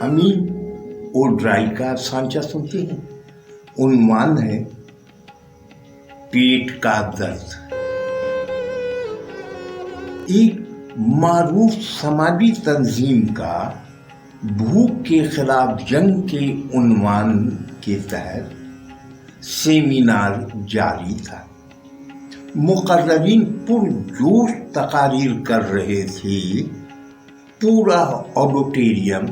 अमीन ओड्राई का सांचा सुनते हैं। उन्वान है पेट का दर्द। एक मारूफ समाजी तंजीम का भूख के खिलाफ जंग के उन्वान के तहत सेमिनार जारी था। मुकर्ररीन पुरजोश तकारीर कर रहे थे। पूरा ऑडिटोरियम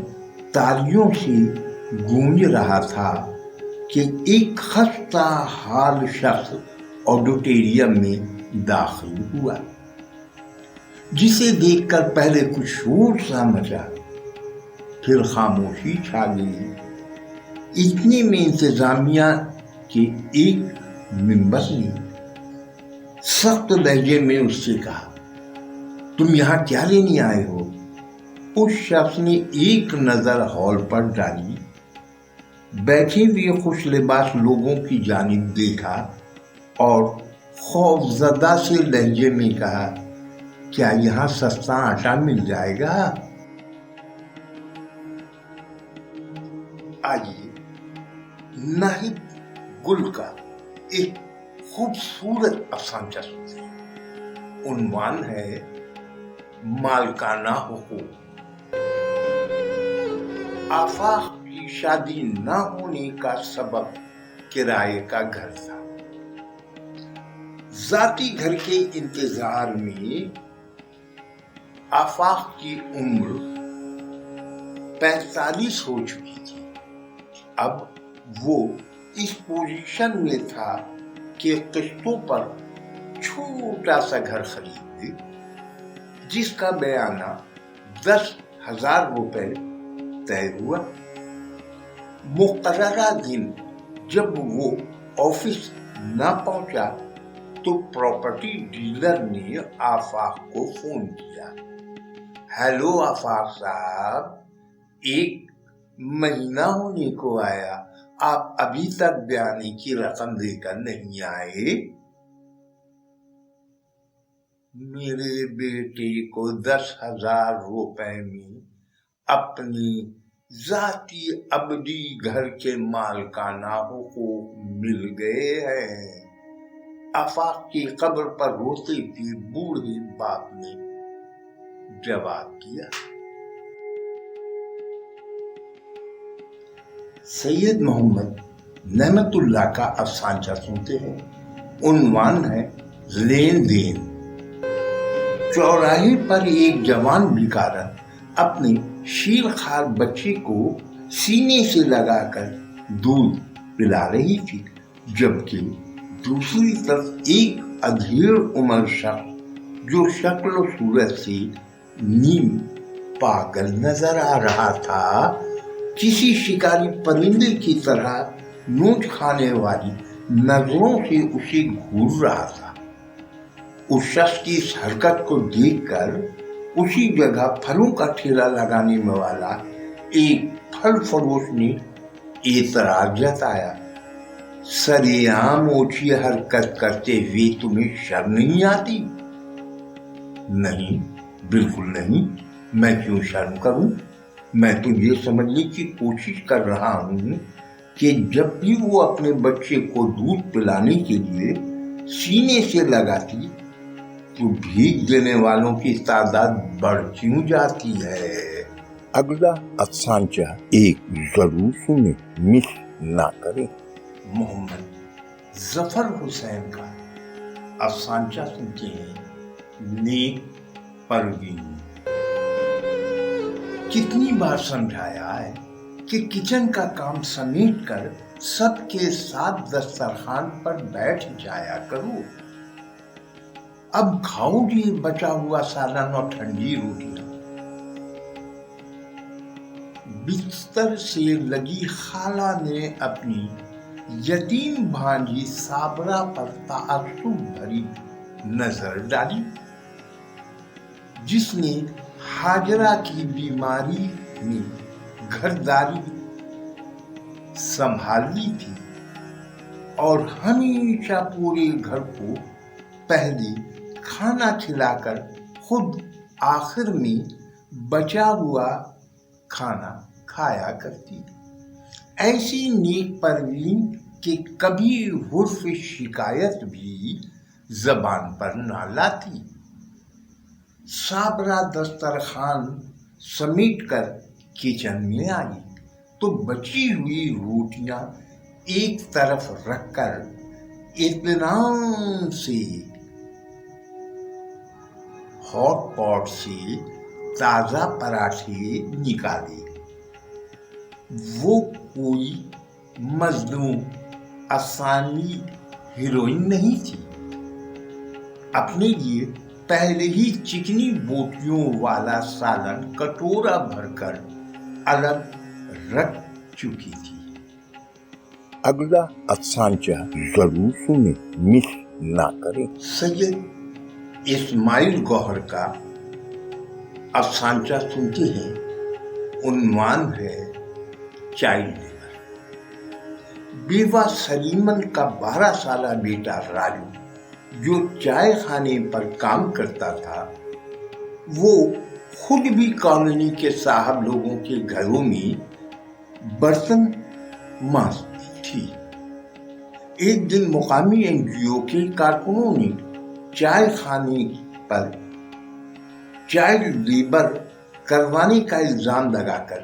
तालियों से गूंज रहा था कि एक खस्ता हाल शख्स ऑडिटोरियम में दाखिल हुआ, जिसे देखकर पहले कुछ शोर सा मचा, फिर खामोशी छा गई। इतने में इंतजामिया के एक मेंबर ने सख्त लहजे में उससे कहा, तुम यहाँ क्या लेने आए हो? उस शख्स ने एक नजर हॉल पर डाली, बैठे हुए खुश लिबास लोगों की जानिब देखा और खौफजदा से लहजे में कहा, क्या यहाँ सस्ता आटा मिल जाएगा? आइए नाहिद गुल का एक खूबसूरत अफसाना सुनते हैं। उन्वान है मालकाना हुकूक। आफाक की शादी न होने का सबब किराए का घर था। जाती घर के इंतजार में आफाक की उम्र 45 हो चुकी थी। अब वो इस पोजीशन में था कि किस्तों पर छोटा सा घर खरीदे, जिसका बयाना 10,000 रुपए तय हुआ। मुकर्ररा दिन जब वो ऑफिस न पहुंचा तो प्रॉपर्टी डीलर ने आफाक को फोन किया। हेलो आफाक साहब, 1 महीना होने को आया, आप अभी तक बयाने की रकम देकर नहीं आए। मेरे बेटे को 10,000 रुपए में अपनी जाती अबदी घर के मालकाना हुकूक मिल गए हैं। आफाक की कब्र पर रोते हुए बूढ़े बाप ने जवाब दिया। सैयद मोहम्मद नेमतुल्लाह का अफसाना सुनते हैं। उन्वान है लेन देन। चौराहे पर एक जवान भिखारन अपने शीरखार बच्चे को सीने से लगाकर दूध पिला रही थी, जबकि दूसरी तरफ एक अधेड़ उम्र शख्स जो शक्ल सूरत से नीम पागल नजर आ रहा था, किसी शिकारी परिंदे की तरह नोच खाने वाली नजरों से उसे घूर रहा था। उस शख्स की इस हरकत को देखकर उसी जगह फलों का ठेला लगाने वाला एक फल फरोश ने एतराज जताया, सरेआम ओछी हरकत करते हुए तुम्हें शर्म नहीं आती? नहीं, बिल्कुल नहीं, मैं क्यों शर्म करूं? मैं तो ये समझने की कोशिश कर रहा हूं कि जब भी वो अपने बच्चे को दूध पिलाने के लिए सीने से लगाती तो भीख देने वालों की तादाद बढ़ क्यों जाती है? अगला अफसाना एक जरूर सुने, मिस ना करें। मोहम्मद जफर हुसैन का अफसाना सुनते हैं। नेक परवीन। कितनी बार समझाया है कि किचन का काम समेट कर सबके साथ दस्तरखान पर बैठ जाया करो। अब खाओ जी बचा हुआ सालन और ठंडी रोटियां। बिस्तर से लगी खाला ने अपनी यतीम भांजी साबरा पर ताअस्सुब भरी नजर डाली, जिसने हाजरा की बीमारी में घरदारी संभाल ली थी और हमेशा पूरे घर को पहले खाना खिलाकर खुद आखिर में बचा हुआ खाना کھایا کرتی، ایسی نیک پروین کہ کبھی حرف شکایت بھی زبان پر نہ لاتی۔ صابرہ دسترخوان سمیٹ کر کچن میں آئی تو بچی ہوئی روٹیاں ایک طرف رکھ کر اطمینان سے ہاٹ پاٹ سے تازہ پراٹھے نکالے۔ وہ کوئی مظلوم افسانوی ہیروئن نہیں تھی، اپنے لیے پہلے ہی چکنی بوٹیوں والا سالن کٹورا بھر کر الگ رکھ چکی تھی۔ اگلا افسانچہ ضرور سنیں، مس نہ کریں۔ سید اسماعیل گوہر کا افسانچہ سنتے ہیں۔ عنوان ہے چائلڈ لیبر۔ بیوہ سلیمن کا 12 سالہ بیٹا راجو جو چائے خانے پر کام کرتا تھا، وہ خود بھی کالونی کے صاحب لوگوں کے گھروں میں برتن مانجتی تھی۔ ایک دن مقامی NGO کے کارکنوں نے چائے خانے پر چائلڈ لیبر کروانے کا الزام لگا کر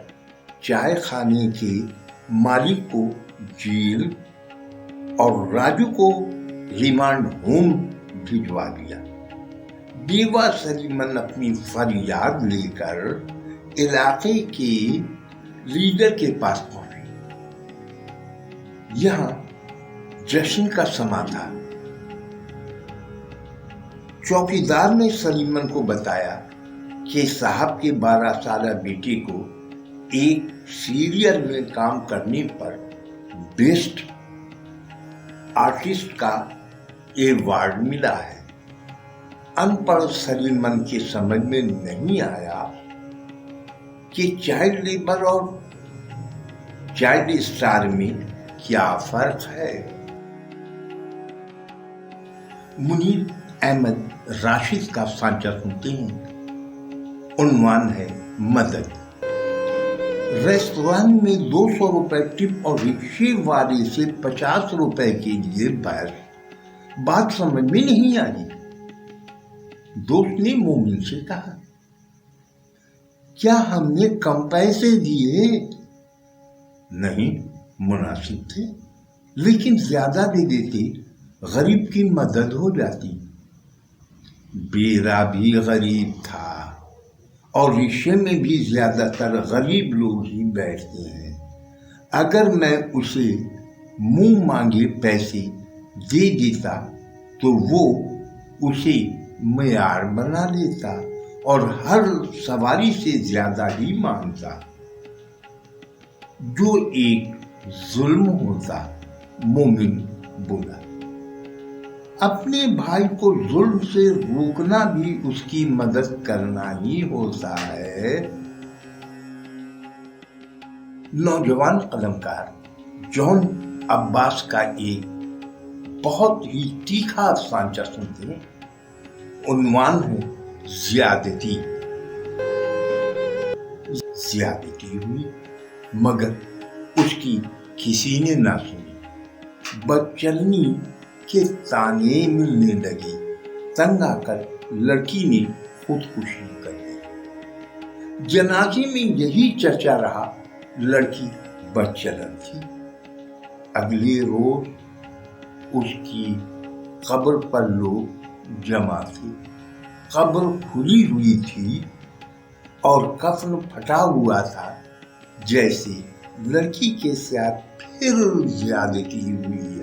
چائے خانے کے مالک کو جیل اور راجو کو ریمانڈ ہوم بھجوا دیا۔ بیوہ سلیمن اپنی فریاد لے کر علاقے کے لیڈر کے پاس پہنچی۔ یہاں جشن کا سما تھا۔ چوکیدار نے سلیمن کو بتایا کہ صاحب کے 12 سالہ بیٹے کو ایک سیریل میں کام کرنے پر بیسٹ آرٹسٹ کا ایوارڈ ملا ہے۔ ان پڑھ سلیمن کے سمجھ میں نہیں آیا کہ چائلڈ لیبر اور چائلڈ اسٹار میں کیا فرق ہے۔ منیر احمد راشد کا افسانچہ سنتے ہیں۔ عنوان ہے مدد۔ ریستوران میں 200 روپے ٹپ اور رکشے والے سے 50 روپے کے لیے بحث، بات سمجھ میں نہیں آئی۔ دوست نے مومن سے کہا، کیا ہم نے کم پیسے دیے؟ نہیں، مناسب تھے، لیکن زیادہ دے دیتے غریب کی مدد ہو جاتی۔ بیرا بھی غریب تھا اور رکشے میں بھی زیادہ تر غریب لوگ ہی بیٹھتے ہیں۔ اگر میں اسے منہ مانگے پیسے دے دیتا تو وہ اسے معیار بنا لیتا اور ہر سواری سے زیادہ ہی مانگتا، جو ایک ظلم ہوتا۔ مومن بولا، اپنے بھائی کو ظلم سے روکنا بھی اس کی مدد کرنا ہی ہوتا ہے۔ نوجوان قلمکار جان عباس کا ایک بہت ہی تیکھا افسانچہ سنتے ہیں۔ عنوان ہے زیادتی۔ زیادتی ہوئی مگر اس کی کسی نے نہ سنی۔ بدچلنی کے تانے ملنے لگے، تنگ آ کر لڑکی نے خودکشی کر لی۔ جنازے میں یہی چرچا رہا، لڑکی بدچلن تھی۔ اگلے روز اس کی قبر پر لوگ جمع تھے۔ قبر کھلی ہوئی تھی اور کفن پھٹا ہوا تھا، جیسے لڑکی کے ساتھ پھر زیادتی ہوئی